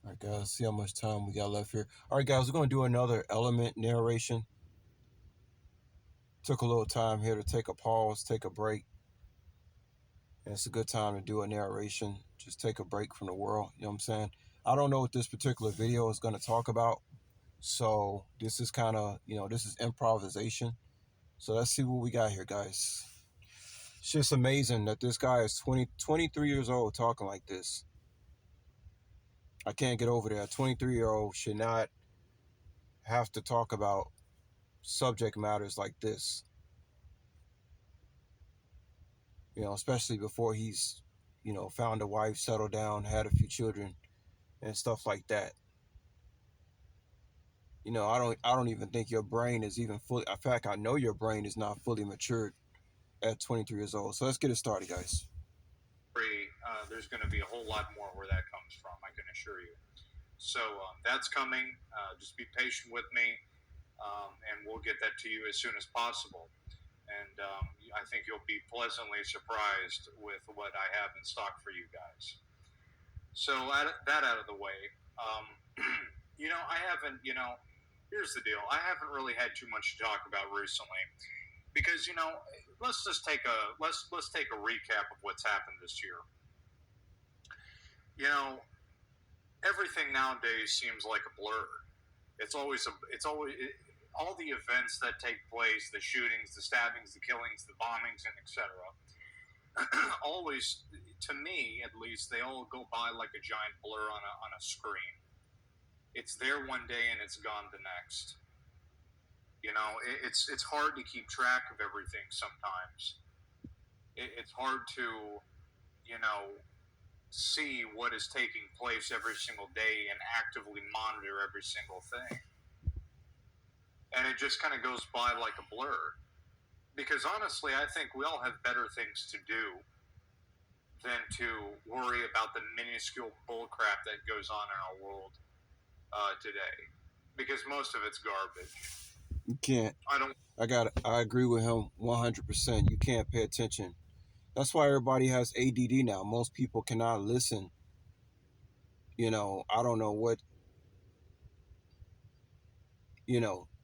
All right, guys, see how much time we got left here. All right, guys, we're going to do another element narration. Took a little time here to take a pause, take a break. And it's a good time to do a narration. Just take a break from the world. You know what I'm saying? I don't know what this particular video is going to talk about. So this is kind of, this is improvisation. So let's see what we got here, guys. It's just amazing that this guy is 23 years old talking like this. I can't get over that. A 23-year-old should not have to talk about subject matters like this. Especially before he's, found a wife, settled down, had a few children, and stuff like that. I don't even think your brain is even fully. In fact, I know your brain is not fully matured at 23 years old. So let's get it started, guys. There's going to be a whole lot more where that comes from, I can assure you. So that's coming. Just be patient with me, and we'll get that to you as soon as possible. And I think you'll be pleasantly surprised with what I have in stock for you guys. So that out of the way, I haven't, here's the deal. I haven't really had too much to talk about recently because, let's just take let's take a recap of what's happened this year. Everything nowadays seems like a blur. It's always all the events that take place, the shootings, the stabbings, the killings, the bombings, and etc. Always, to me at least, they all go by like a giant blur on a screen. It's there one day and it's gone the next. It's hard to keep track of everything sometimes. It's hard to, see what is taking place every single day and actively monitor every single thing. And it just kind of goes by like a blur. Because honestly, I think we all have better things to do than to worry about the minuscule bullcrap that goes on in our world today. Because most of it's garbage. You can't. I agree with him 100%. You can't pay attention. That's why everybody has ADD now. Most people cannot listen. I don't know what,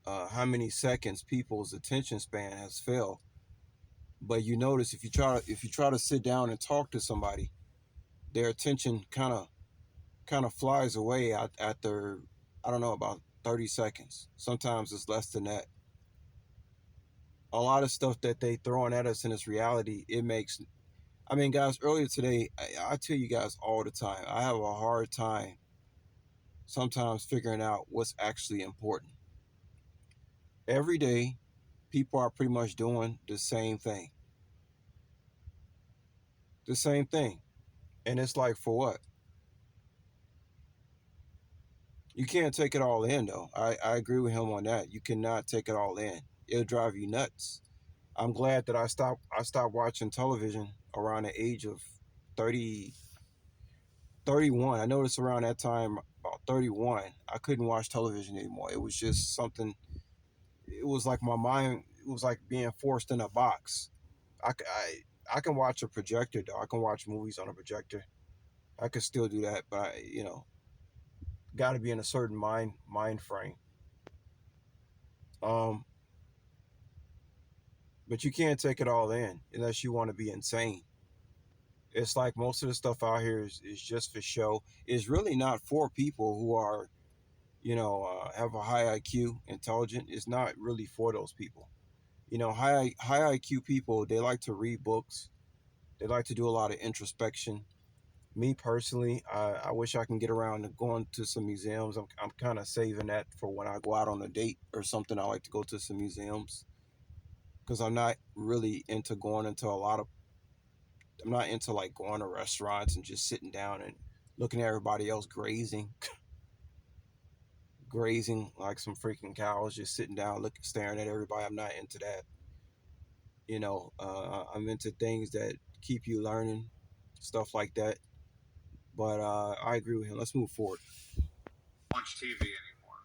how many seconds people's attention span has failed. But you notice if you try to sit down and talk to somebody, their attention kind of flies away after, I don't know, about 30 seconds. Sometimes it's less than that. A lot of stuff that they throwing at us in this reality, guys, earlier today, I tell you guys all the time, I have a hard time sometimes figuring out what's actually important. Every day, people are pretty much doing the same thing. The same thing. And it's like, for what? You can't take it all in, though. I agree with him on that. You cannot take it all in. It'll drive you nuts. I'm glad that I stopped watching television around the age of 30, 31. I noticed around that time, about 31, I couldn't watch television anymore. It was just something, it was like my mind, it was like being forced in a box. I can watch a projector, though. I can watch movies on a projector. I could still do that, but got to be in a certain mind frame. Um, but you can't take it all in unless you want to be insane. It's like most of the stuff out here is just for show. It's really not for people who are, have a high IQ, intelligent. It's not really for those people. High IQ people, they like to read books. They like to do a lot of introspection. Me personally, I wish I can get around to going to some museums. I'm kind of saving that for when I go out on a date or something. I like to go to some museums because I'm not really into going into a lot of. I'm not into like going to restaurants and just sitting down and looking at everybody else grazing, grazing like some freaking cows, just sitting down, looking, staring at everybody. I'm not into that. I'm into things that keep you learning, stuff like that. But I agree with him. Let's move forward. Watch TV anymore.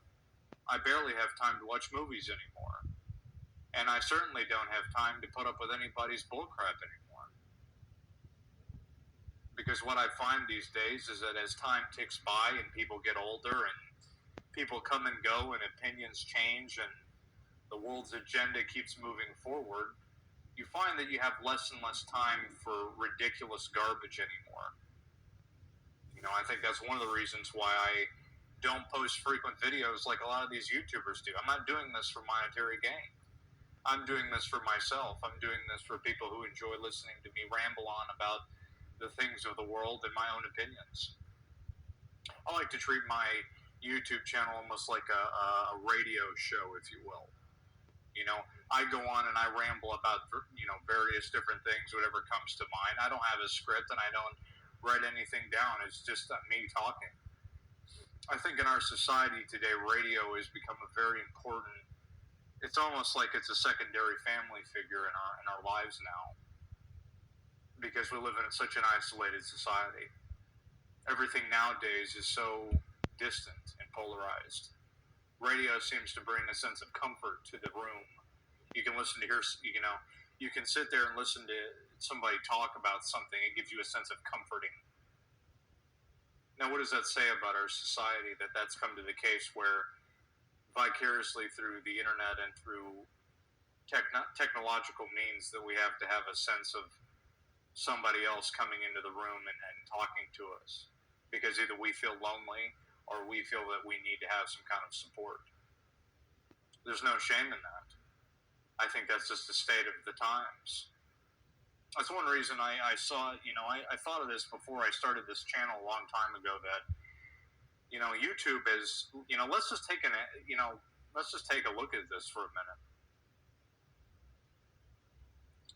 I barely have time to watch movies anymore. And I certainly don't have time to put up with anybody's bullcrap anymore. Because what I find these days is that as time ticks by and people get older and people come and go and opinions change and the world's agenda keeps moving forward, you find that you have less and less time for ridiculous garbage anymore. I think that's one of the reasons why I don't post frequent videos like a lot of these YouTubers do. I'm not doing this for monetary gain. I'm doing this for myself. I'm doing this for people who enjoy listening to me ramble on about the things of the world and my own opinions. I like to treat my YouTube channel almost like a radio show, if you will. I go on and I ramble about various different things, whatever comes to mind. I don't have a script and I don't write anything down. It's just me talking. I think in our society today, radio has become a very important. It's almost like it's a secondary family figure in our lives now, because we live in such an isolated society. Everything nowadays is so distant and polarized. Radio seems to bring a sense of comfort to the room. You can listen to you can sit there and listen to somebody talk about something. It gives you a sense of comforting. Now, what does that say about our society, that that's come to the case where vicariously through the internet and through technological means that we have to have a sense of somebody else coming into the room and talking to us, because either we feel lonely or we feel that we need to have some kind of support. There's no shame in that. I think that's just the state of the times. That's one reason I saw, I thought of this before I started this channel a long time ago, that, YouTube is, let's just take let's just take a look at this for a minute.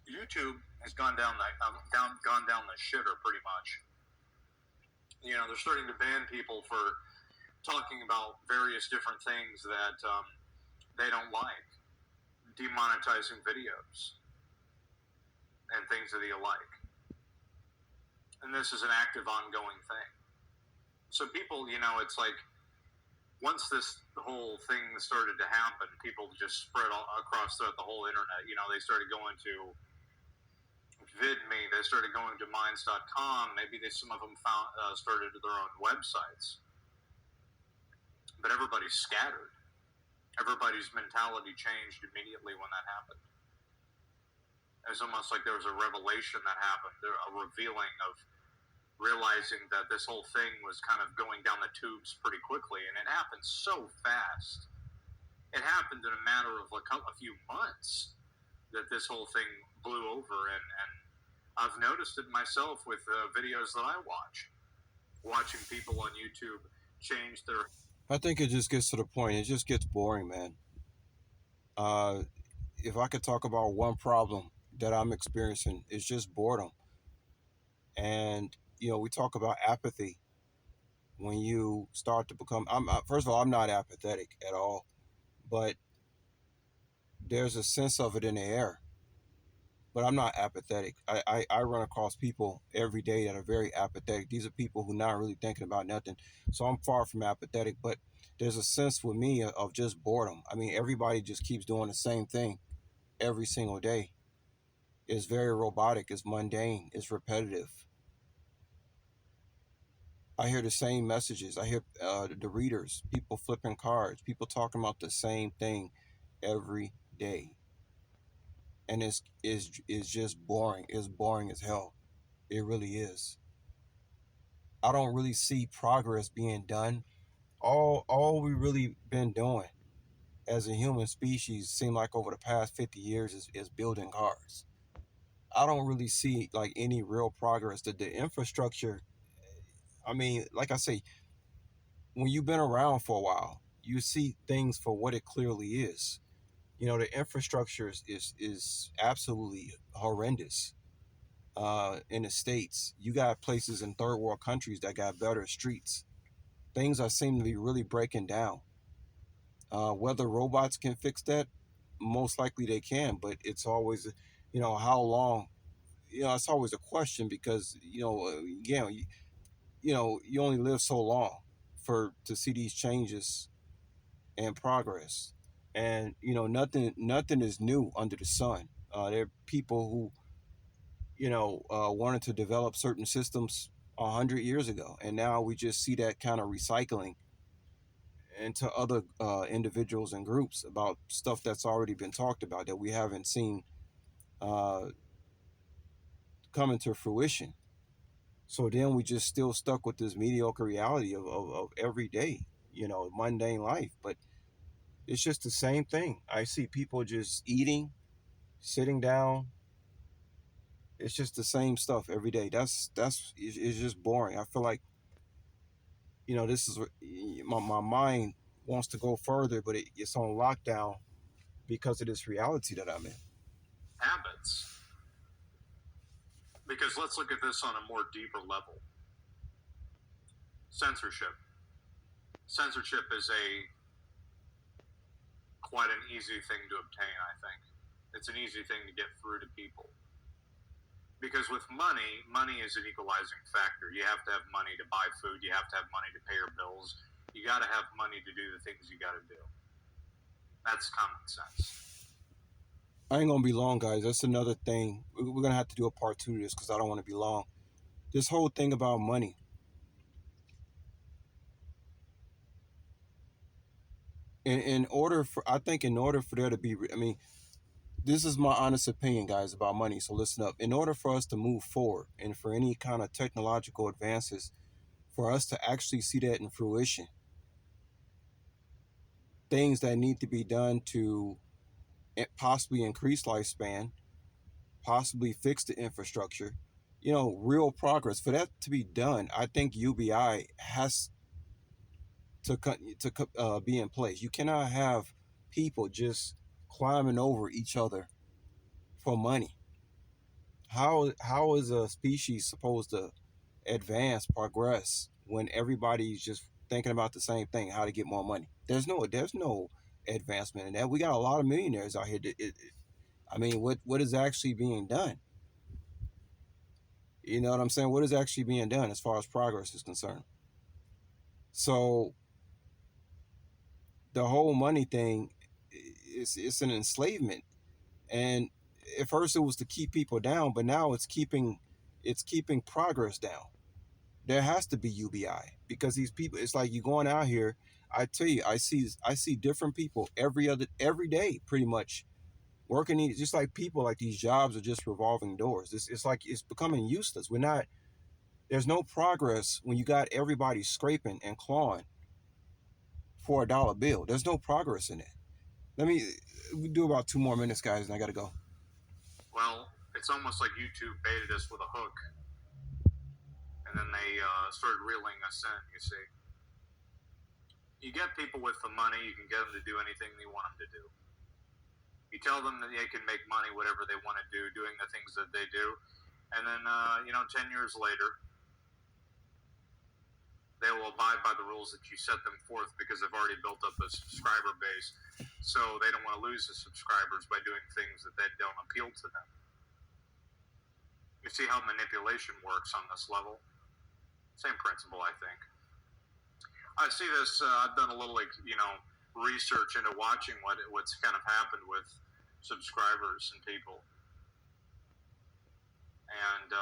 YouTube has gone down the shitter pretty much. They're starting to ban people for talking about various different things that they don't like, demonetizing videos and things of the alike. And this is an active, ongoing thing. So people, it's like, once this whole thing started to happen, people just spread all across the whole internet. They started going to VidMe, they started going to Minds.com. Maybe some of them started their own websites. But everybody's scattered. Everybody's mentality changed immediately when that happened. It's almost like there was a revelation that happened, a revealing of realizing that this whole thing was kind of going down the tubes pretty quickly, and it happened so fast. It happened in a matter of a few months that this whole thing blew over, and I've noticed it myself with videos that I watch, watching people on YouTube change their. I think it just gets to the point. It just gets boring, man. Uh, if I could talk about one problem that I'm experiencing, it's just boredom. And we talk about apathy. When you start to become, first of all, I'm not apathetic at all, but there's a sense of it in the air. But I'm not apathetic. I run across people every day that are very apathetic. These are people who not really thinking about nothing. So I'm far from apathetic, but there's a sense with me of just boredom. I mean, everybody just keeps doing the same thing every single day. It's very robotic, it's mundane, it's repetitive. I hear the same messages. I hear the readers, people flipping cards, people talking about the same thing every day. And it's just boring. It's boring as hell. It really is. I don't really see progress being done. All we really been doing as a human species seem like over the past 50 years is building cars. I don't really see like any real progress. The infrastructure, I mean, like I say, when you've been around for a while, you see things for what it clearly is. The infrastructure is absolutely horrendous. In the states, you got places in third world countries that got better streets. Things are seem to be really breaking down. Whether robots can fix that, most likely they can, but it's always, how long. It's always a question because again, you only live so long for to see these changes and progress. And nothing is new under the sun. There are people who wanted to develop certain systems 100 years ago, and now we just see that kind of recycling into other individuals and groups about stuff that's already been talked about that we haven't seen uh, come into fruition. So then we just still stuck with this mediocre reality of every day, mundane life. But it's just the same thing. I see people just eating, sitting down. It's just the same stuff every day. It's just boring. I feel like this is my mind wants to go further, but it's on lockdown because of this reality that I'm in. Habits. Because let's look at this on a more deeper level. Censorship. Censorship is a quite an easy thing to obtain, I think. It's an easy thing to get through to people. Because with money, money is an equalizing factor. You have to have money to buy food, you have to have money to pay your bills, you got to have money to do the things you got to do. That's common sense. I ain't gonna be long, guys. That's another thing. We're gonna have to do a part two of this because I don't want to be long. This whole thing about money. In order for, I think, in order for there to be, I mean, this is my honest opinion, guys, about money. So listen up. In order for us to move forward and for any kind of technological advances, for us to actually see that in fruition, things that need to be done to possibly increase lifespan, possibly fix the infrastructure, real progress. For that to be done, I think UBI has to be in place. You cannot have people just climbing over each other for money. How is a species supposed to advance, progress when everybody's just thinking about the same thing, how to get more money? There's no advancement in that. We got a lot of millionaires out here. I mean, what is actually being done? You know what I'm saying? What is actually being done as far as progress is concerned? So the whole money thing, it's an enslavement. And at first it was to keep people down, but now it's keeping progress down. There has to be UBI because these people. It's like you going out here. I tell you, I see different people every day, pretty much working. Just like people, like these jobs are just revolving doors. It's like it's becoming useless. We're not. There's no progress when you got everybody scraping and clawing for a dollar bill. There's no progress in it. We do about 2 more minutes, guys, and I gotta go. Well, it's almost like YouTube baited us with a hook, and then they started reeling us in, you see. You get people with the money, you can get them to do anything you want them to do. You tell them that they can make money whatever they want to do, doing the things that they do, and then 10 years later, they will abide by the rules that you set them forth because they've already built up a subscriber base. So they don't want to lose the subscribers by doing things that don't appeal to them. You see how manipulation works on this level? Same principle, I think. I see this. I've done a little, research into watching what's kind of happened with subscribers and people, and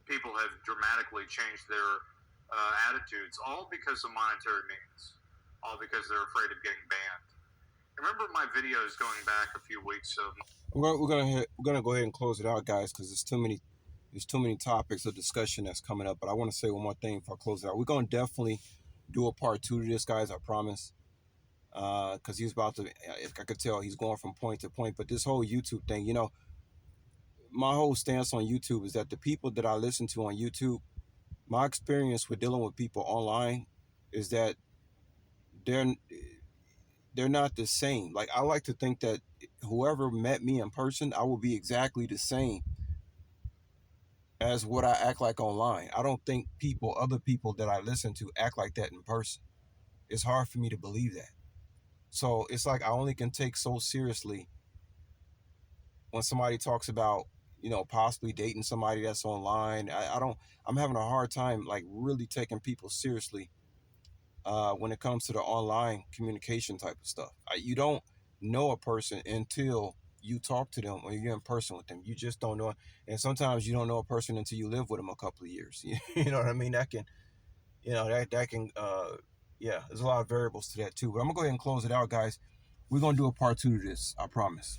people have dramatically changed their attitudes, all because of monetary means, all because they're afraid of getting banned. Remember my videos going back a few weeks of. We're gonna go ahead and close it out, guys, because there's too many topics of discussion that's coming up. But I want to say one more thing before I close it out. We're gonna definitely do a part two to this, guys. I promise. Because he's about to. I could tell he's going from point to point. But this whole YouTube thing, my whole stance on YouTube is that the people that I listen to on YouTube, my experience with dealing with people online is that they're they're not the same. Like, I like to think that whoever met me in person, I will be exactly the same as what I act like online. I don't think other people that I listen to act like that in person. It's hard for me to believe that. So it's like I only can take so seriously when somebody talks about, possibly dating somebody that's online. I don't, I'm having a hard time, like, really taking people seriously when it comes to the online communication type of stuff. You don't know a person until you talk to them or you're in person with them. You just don't know. And sometimes you don't know a person until you live with them a couple of years. You know what I mean? That can, that can, yeah, there's a lot of variables to that too. But I'm gonna go ahead and close it out, guys. We're gonna do a part two to this. I promise.